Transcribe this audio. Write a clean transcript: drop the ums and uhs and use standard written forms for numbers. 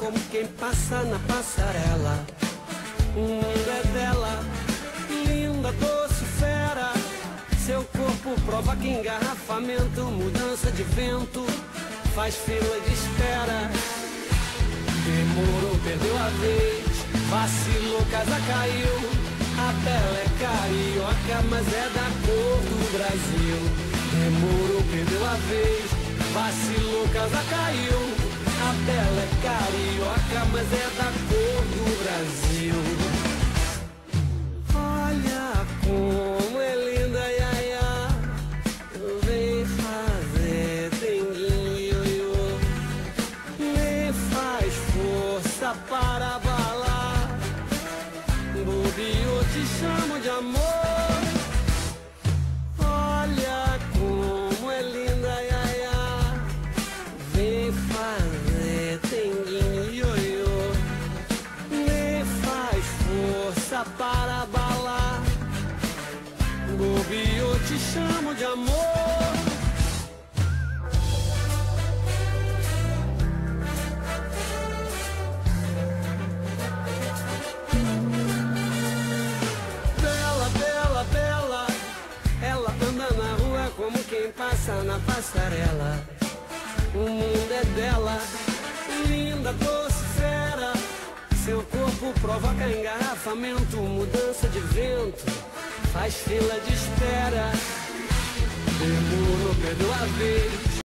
como quem passa na passarela. O mundo é dela, linda, doce, fera. Seu corpo provoca engarrafamento, mudança de vento, faz fila de espera. Demorou, perdeu a vez, vacilou, casa caiu. A Bela é carioca, mas é da cor do Brasil. Demorou, perdeu a vez, vacilou, casa caiu. A Bela é carioca, mas é da cor do Brasil. Olha como é linda, iaia. Vem fazer denguinho, ioiô. Nem faz força para abalar. Bobeou, te chamo de amor. Olha como é linda, iaia. Vem fazer denguinho, ioiô. Nem faz força para abalar. Bobeou, te chamo de amor. Bela, bela, bela, ela anda na rua como quem passa na passarela. O mundo é dela, linda, doce, fera. Seu corpo provoca engarrafamento, mudança de vento, faz fila de espera. Demorou, perdeu a vez,